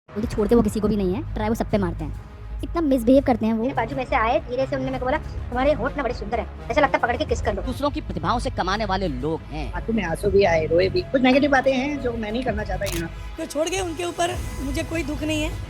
वो तो छोड़ते वो किसी को भी नहीं है, ट्राई वो सब पे मारते हैं। इतना मिसबिहेव करते हैं वो। मेरे बाजू में से आए, धीरे से उन्होंने मेरे को बोला तुम्हारे होंठ ना बड़े सुंदर है, ऐसा लगता पकड़ के किस कर लो। दूसरों की प्रतिभाओं से कमाने वाले लोग हैं। आंखों में आंसू भी आए, रोए भी। कुछ नेगेटिव बातें हैं जो मैं नहीं करना चाहता यहाँ। तो छोड़ गए, उनके ऊपर मुझे कोई दुख नहीं है।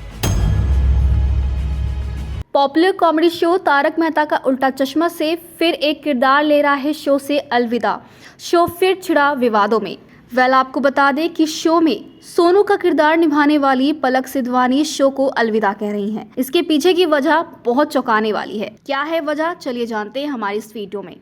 Popular comedy show Taarak Mehta Ka Ooltah चश्मा से फिर एक किरदार ले रहा है शो से अलविदा। शो फिर छिड़ा विवादों में। आपको बता दें कि शो में सोनू का किरदार निभाने वाली पलक सिद्धवानी शो को अलविदा कह रही हैं। इसके पीछे की वजह बहुत चौंकाने वाली है। क्या है वजह, चलिए जानते हैं हमारी इस वीडियो में।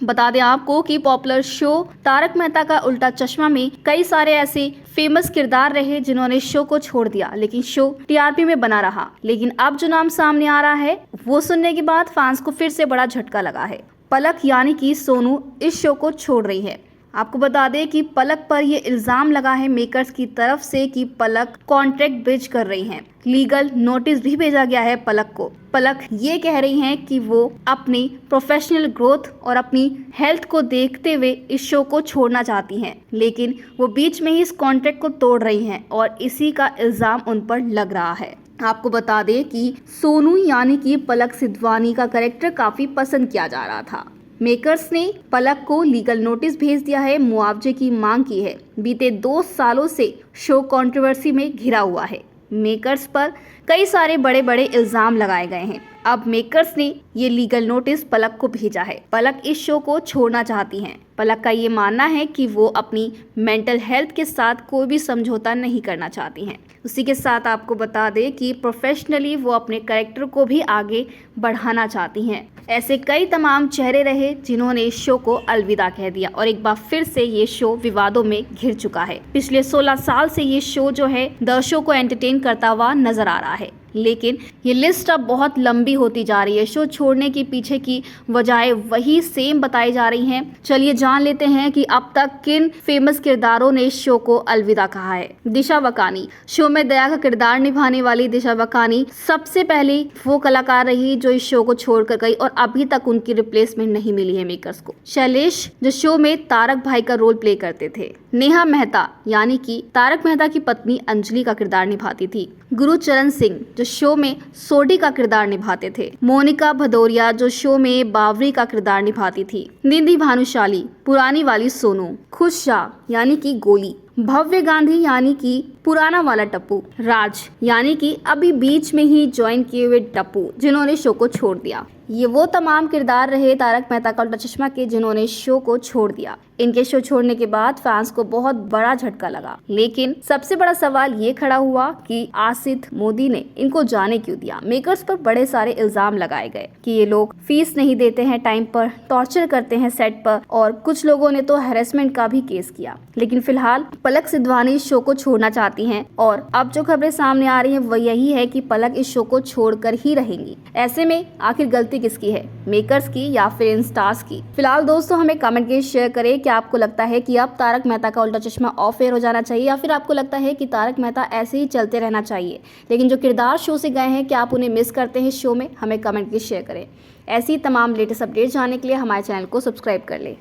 बता दें आपको कि पॉपुलर शो तारक मेहता का उल्टा चश्मा में कई सारे ऐसे फेमस किरदार रहे जिन्होंने शो को छोड़ दिया, लेकिन शो टीआरपी में बना रहा। लेकिन अब जो नाम सामने आ रहा है वो सुनने के बाद फैंस को फिर से बड़ा झटका लगा है। पलक यानी कि सोनू इस शो को छोड़ रही है। आपको बता दें कि पलक पर ये इल्जाम लगा है मेकर्स की तरफ से कि पलक कॉन्ट्रैक्ट ब्रीच कर रही हैं। लीगल नोटिस भी भेजा गया है पलक को। पलक ये कह रही हैं कि वो अपनी प्रोफेशनल ग्रोथ और अपनी हेल्थ को देखते हुए इस शो को छोड़ना चाहती हैं, लेकिन वो बीच में ही इस कॉन्ट्रैक्ट को तोड़ रही हैं और इसी का इल्जाम उन पर लग रहा है। आपको बता दें कि सोनू यानी कि पलक सिद्धवानी का कैरेक्टर काफी पसंद किया जा रहा था। मेकर्स ने पलक को लीगल नोटिस भेज दिया है, मुआवजे की मांग की है। बीते 2 सालों से शो कंट्रोवर्सी में घिरा हुआ है। मेकर्स पर कई सारे बड़े बड़े इल्जाम लगाए गए हैं। अब मेकर्स ने ये लीगल नोटिस पलक को भेजा है। पलक इस शो को छोड़ना चाहती हैं। पलक का ये मानना है कि वो अपनी मेंटल हेल्थ के साथ कोई भी समझौता नहीं करना चाहती हैं। उसी के साथ आपको बता दें कि प्रोफेशनली वो अपने कैरेक्टर को भी आगे बढ़ाना चाहती हैं। ऐसे कई तमाम चेहरे रहे जिन्होंने इस शो को अलविदा कह दिया और एक बार फिर से ये शो विवादों में घिर चुका है। पिछले 16 साल से ये शो जो है दर्शकों को एंटरटेन करता हुआ नजर आ रहा है, लेकिन ये लिस्ट अब बहुत लंबी होती जा रही है। शो छोड़ने के पीछे की वजह वही सेम बताई जा रही हैं। चलिए जान लेते हैं कि अब तक किन फेमस किरदारों ने इस शो को अलविदा कहा है। दिशा वकानी, शो में दया का किरदार निभाने वाली दिशा वकानी सबसे पहले वो कलाकार रही जो इस शो को छोड़कर गई और अभी तक उनकी रिप्लेसमेंट नहीं मिली है मेकर्स को। शैलेश, जो शो में तारक भाई का रोल प्ले करते थे। नेहा मेहता यानी कि तारक मेहता की पत्नी अंजलि का किरदार निभाती थी। गुरुचरण सिंह, जो शो में सोडी का किरदार निभाते थे। मोनिका भदौरिया, जो शो में बावरी का किरदार निभाती थी। निधि भानुशाली, पुरानी वाली सोनू। खुश शाह यानी कि गोली। भव्य गांधी यानी कि पुराना वाला टप्पू। राज यानी कि अभी बीच में ही ज्वाइन किए हुए टप्पू, जिन्होंने शो को छोड़ दिया। ये वो तमाम किरदार रहे तारक मेहता का उल्टा चश्मा के जिन्होंने शो को छोड़ दिया। इनके शो छोड़ने के बाद फैंस को बहुत बड़ा झटका लगा, लेकिन सबसे बड़ा सवाल ये खड़ा हुआ कि आसिफ मोदी ने इनको जाने क्यों दिया। मेकर्स पर बड़े सारे इल्जाम लगाए गए कि ये लोग फीस नहीं देते हैं टाइम पर, टॉर्चर करते हैं सेट पर और कुछ लोगों ने तो हैरेसमेंट का भी केस किया। लेकिन फिलहाल पलक सिद्धवानी इस शो को छोड़ना चाहती हैं और अब जो खबरें सामने आ रही हैं वो यही है कि पलक इस शो को छोड़कर ही रहेंगी। ऐसे में आखिर गलती किसकी है, मेकर्स की या फिर इन स्टार्स की? फिलहाल दोस्तों हमें कमेंट के शेयर करें, क्या आपको लगता है कि अब तारक मेहता का उल्टा चश्मा ऑफ एयर हो जाना चाहिए या फिर आपको लगता है कि तारक मेहता ऐसे ही चलते रहना चाहिए? लेकिन जो किरदार शो से गए हैं, क्या आप उन्हें मिस करते हैं शो में? हमें कमेंट के शेयर करें। ऐसी तमाम लेटेस्ट अपडेट जानने के लिए हमारे चैनल को सब्सक्राइब कर लें।